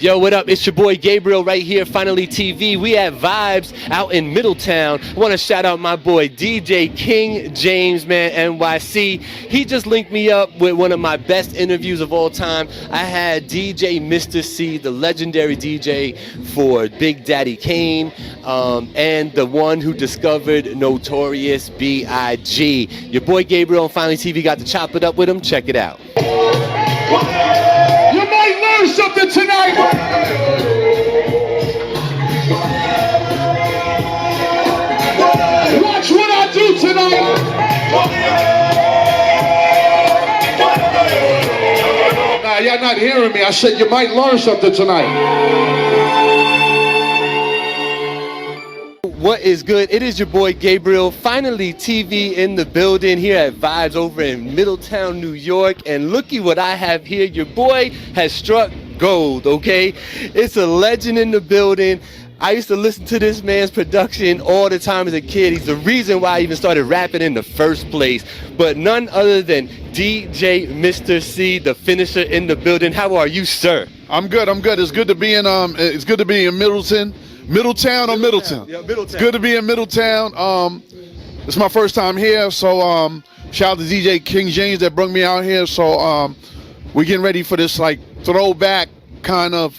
Yo, what up? It's your boy Gabriel right here, Finally TV. We at Vybz out in Middletown. I want to shout out my boy DJ King James, man, NYC. He just linked me up with one of my best interviews of all time. I had DJ Mr. C, the legendary DJ for Big Daddy Kane, and the one who discovered Notorious B.I.G. Your boy Gabriel on Finally TV got to chop it up with him. Check it out. You might learn something tonight. Watch what I do tonight. Nah, y'all not hearing me. I said you might learn something tonight. What is good? It is your boy Gabriel, Finally TV in the building here at Vybz over in Middletown, New York. And looky what I have here. Your boy has struck gold, okay? It's a legend in the building. I used to listen to this man's production all the time as a kid. He's the reason why I even started rapping in the first place. But none other than DJ Mr. C, the finisher in the building. How are you, sir? I'm good. It's good to be in Middleton. Middletown or Middleton? Yeah, Middletown. It's good to be in Middletown. It's my first time here, so shout out to DJ King James that brought me out here. So we're getting ready for this like throwback kind of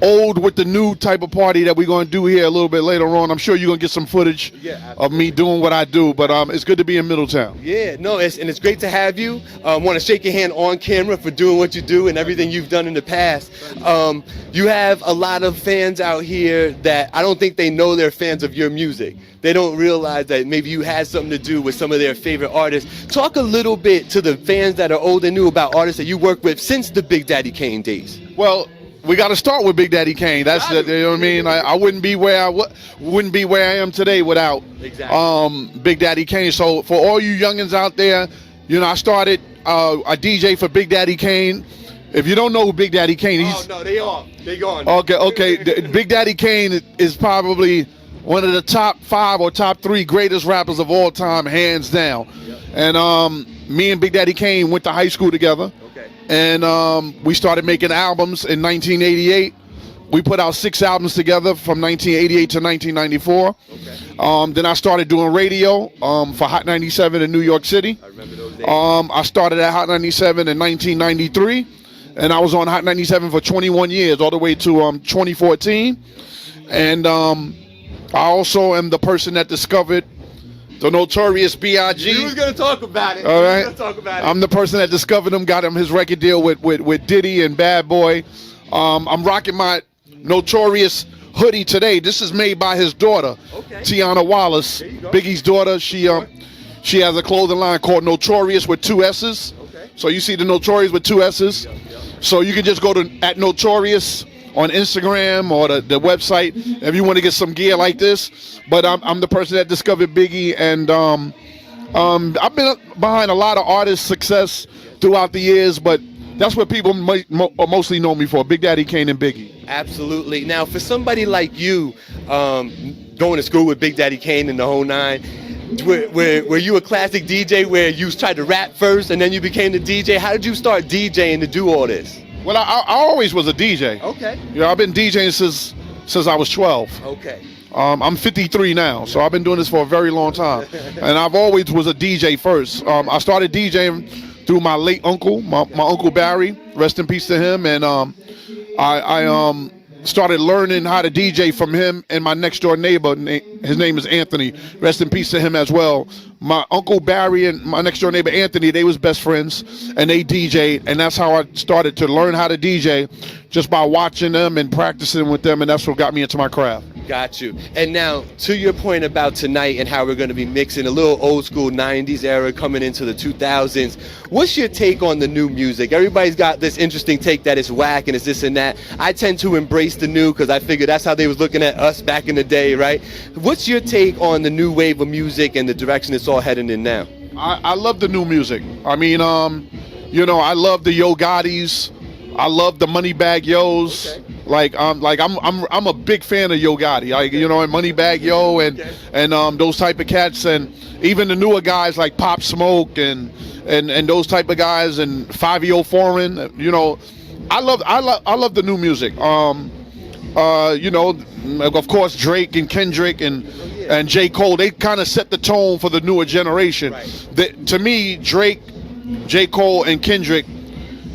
old with the new type of party that we're going to do here a little bit later on. I'm sure you're going to get some footage of me doing what I do, but it's good to be in Middletown. Yeah, no, it's great to have you. Want to shake your hand on camera for doing what you do and everything you've done in the past. You have a lot of fans out here that I don't think they know they're fans of your music. They don't realize that maybe you had something to do with some of their favorite artists. Talk a little bit to the fans that are old and new about artists that you worked with since the Big Daddy Kane days. Well, we got to start with Big Daddy Kane. That's you know what I mean. I wouldn't be where I am today without Big Daddy Kane. So for all you youngins out there, you know I started a DJ for Big Daddy Kane. If you don't know who Big Daddy Kane, he's they gone. Okay. Big Daddy Kane is probably one of the top 5 or top 3 greatest rappers of all time, hands down. Yep. And me and Big Daddy Kane went to high school together. And we started making albums in 1988. We put out 6 albums together from 1988 to 1994. Okay. Then I started doing radio for Hot 97 in New York City. I remember those days. I started at Hot 97 in 1993, and I was on Hot 97 for 21 years, all the way to 2014. And I also am the person that discovered the Notorious B.I.G. He was gonna talk about it. All right. I'm the person that discovered him, got him his record deal with Diddy and Bad Boy. I'm rocking my Notorious hoodie today. This is made by his daughter, Tiana Wallace, Biggie's daughter. She has a clothing line called Notorious with 2 S's. Okay. So you see the Notorious with 2 S's. Yep. So you can just go to @Notorious on Instagram or the website if you want to get some gear like this. But I'm the person that discovered Biggie, and I've been behind a lot of artists' success throughout the years, but that's what people mostly know me for, Big Daddy Kane and Biggie. Absolutely. Now, for somebody like you, going to school with Big Daddy Kane and the whole nine, were you a classic DJ where you tried to rap first and then you became the DJ? How did you start DJing to do all this? Well, I always was a DJ. Okay. You know, I've been DJing since I was 12. Okay. I'm 53 now, so I've been doing this for a very long time. And I've always was a DJ first. I started DJing through my late uncle, my Uncle Barry, rest in peace to him. And I started learning how to DJ from him and my next door neighbor. His name is Anthony. Rest in peace to him as well. My Uncle Barry and my next door neighbor Anthony, they was best friends, and they DJ'd, and that's how I started to learn how to DJ, just by watching them and practicing with them, and that's what got me into my craft. Got you. And now, to your point about tonight and how we're going to be mixing a little old school 90s era coming into the 2000s, what's your take on the new music? Everybody's got this interesting take that it's whack and it's this and that. I tend to embrace the new because I figure that's how they was looking at us back in the day, right? What's your take on the new wave of music and the direction it's all heading in now? I love the new music. I mean, you know, I love the Yo Gottis. I love the Moneybagg Yos. Okay. I'm a big fan of Yo Gotti. You know, and Moneybagg Yo and those type of cats, and even the newer guys like Pop Smoke and those type of guys, and 5EO Foreign. You know, I love the new music. You know, of course, Drake and Kendrick and J. Cole, they kind of set the tone for the newer generation. Right. To me, Drake, J. Cole, and Kendrick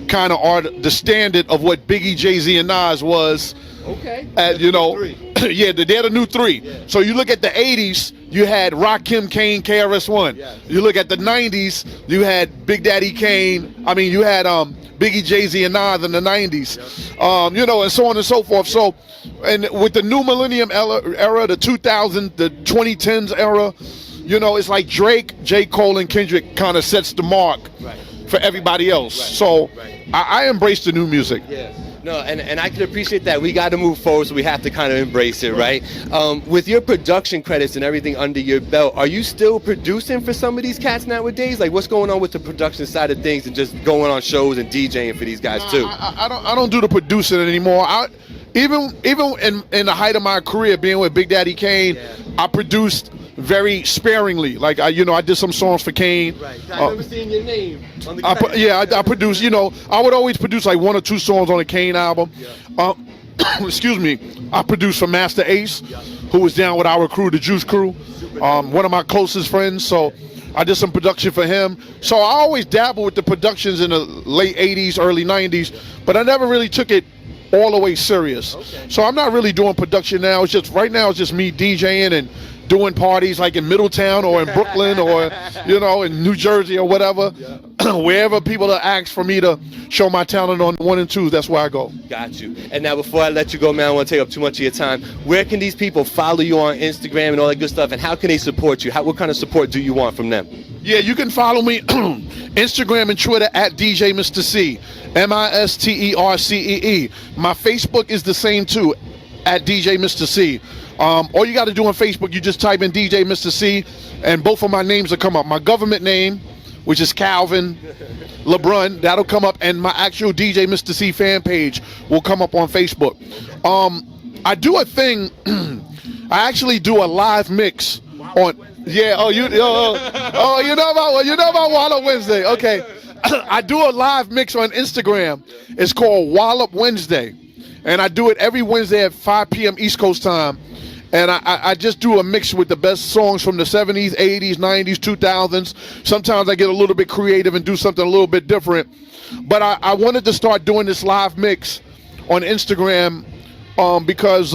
kind of are the standard of what Biggie, Jay-Z, and Nas was. Okay. You know, yeah, they're the new three. Yeah. So you look at the 80s, you had Rakim, Kane, KRS-One. Yes. You look at the 90s, you had Big Daddy Kane. I mean, you had Biggie, Jay-Z, and Nas in the 90s. Yep. You know, and so on and so forth. So, and with the new millennium era, the 2000s, the 2010s era, you know, it's like Drake, J. Cole, and Kendrick kind of sets the mark for everybody else. So I embrace the new music. Yes. No, and I can appreciate that. We got to move forward, so we have to kind of embrace it, right? With your production credits and everything under your belt, are you still producing for some of these cats nowadays? Like, what's going on with the production side of things and just going on shows and DJing for these guys too? I don't do the producing anymore. Even in the height of my career, being with Big Daddy Kane, I produced very sparingly. Like I did some songs for Kane. Right. I remember seeing your name on the I produced. You know, I would always produce like 1 or 2 songs on a Kane album. Yeah. Excuse me. I produced for Master Ace, who was down with our crew, the Juice Crew. One of my closest friends. So I did some production for him. So I always dabble with the productions in the late 80s, early 90s, but I never really took it all the way serious. Okay. So I'm not really doing production now. It's just right now it's just me DJing and doing parties like in Middletown or in Brooklyn or, you know, in New Jersey or whatever. Wherever people are asked for me to show my talent on 1 and 2s, that's where I go. Got you. And now before I let you go, man, I don't want to take up too much of your time. Where can these people follow you on Instagram and all that good stuff, and how can they support you? What kind of support do you want from them? Yeah, you can follow me Instagram and Twitter at DJ Mr. C, MISTERCEE. My Facebook is the same too, at DJ Mr. C. All you got to do on Facebook, you just type in DJ Mr. C, and both of my names will come up. My government name, which is Calvin LeBrun, that'll come up, and my actual DJ Mr. C fan page will come up on Facebook. I do a thing. I actually do a live mix on. Yeah. You know about Wallop Wednesday. Okay. I do a live mix on Instagram. It's called Wallop Wednesday, and I do it every Wednesday at 5 p.m. East Coast time. And I just do a mix with the best songs from the 70s, 80s, 90s, 2000s. Sometimes I get a little bit creative and do something a little bit different. But I wanted to start doing this live mix on Instagram because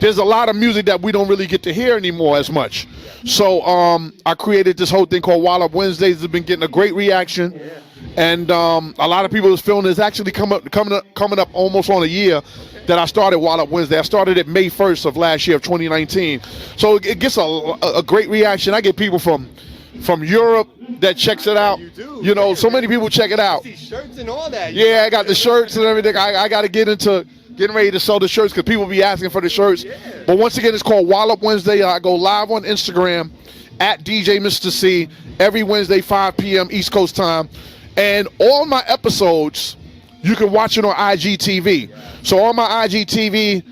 there's a lot of music that we don't really get to hear anymore as much. So I created this whole thing called Wallop Wednesdays. It's been getting a great reaction. And a lot of people is feeling it's actually coming up almost on a year that I started Wallop Wednesday. I started it May 1st of last year of 2019. So it gets a great reaction. I get people from Europe that checks it out. You know, so many people check it out. I see shirts and all that. Yeah, I got the shirts and everything. I got to get into getting ready to sell the shirts because people be asking for the shirts. Yeah. But once again, it's called Wallop Wednesday. I go live on Instagram at DJ Mr. C every Wednesday, 5 p.m. East Coast time. And all my episodes, you can watch it on IGTV. So on my IGTV,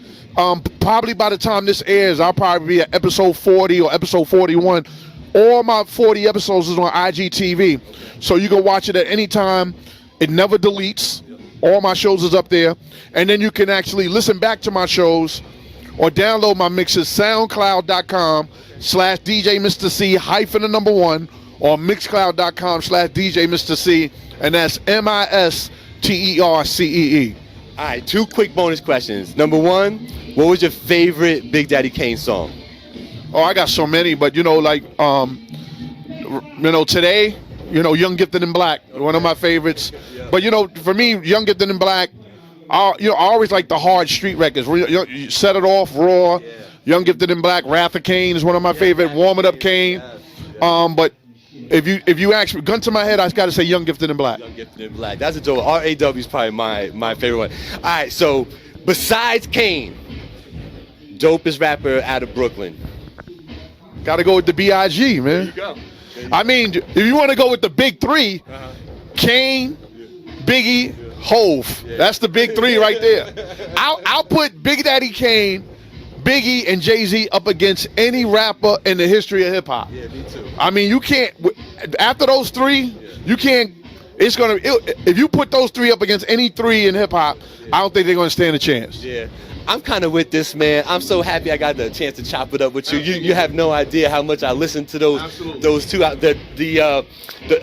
probably by the time this airs, I'll probably be at episode 40 or episode 41. All my 40 episodes is on IGTV. So you can watch it at any time. It never deletes. All my shows is up there. And then you can actually listen back to my shows or download my mixes, soundcloud.com/DJ Mr. C -1 or mixcloud.com/DJ Mr. C, and that's MISTERCEE. All right, 2 quick bonus questions. Number 1, what was your favorite Big Daddy Kane song? Oh, I got so many, but like today, Young Gifted and Black, one of my favorites. But for me, Young Gifted and Black, I always like the hard street records. You Set It Off, Raw, Young Gifted and Black, Wrath of Kane is one of my favorite. Warm It Up Kane. But if you ask me, gun to my head, I got to say Young Gifted and Black. Young Gifted and Black. That's a dope. RAW is probably my favorite one. All right, so besides Kane, dopest rapper out of Brooklyn. Got to go with the B.I.G., man. There you go. I mean, if you want to go with the big 3, Kane, Biggie, Hove. That's the big 3 right there. I'll put Big Daddy Kane, Biggie, and Jay-Z up against any rapper in the history of hip-hop. Yeah, me too. I mean, you can't, after those 3, you can't, It's gonna. If you put those three up against any three in hip hop, I don't think they're gonna stand a chance. Yeah. I'm kind of with this, man. I'm so happy I got the chance to chop it up with you. You have no idea how much I listened to those two out. The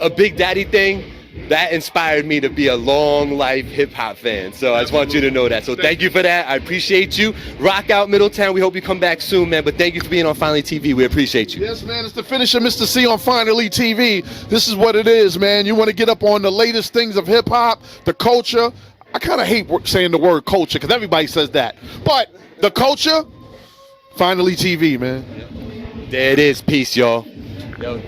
A Big Daddy thing, that inspired me to be a long life hip hop fan. So I just want you to know that. So thank you for that. I appreciate you. Rock out Middletown. We hope you come back soon, man. But thank you for being on Finally TV. We appreciate you. Yes, man. It's the finisher, Mr. C on Finally TV. This is what it is, man. You want to get up on the latest things of hip hop, the culture. I kind of hate saying the word culture because everybody says that. But the culture, Finally TV, man. There it is. Peace, y'all. Yo,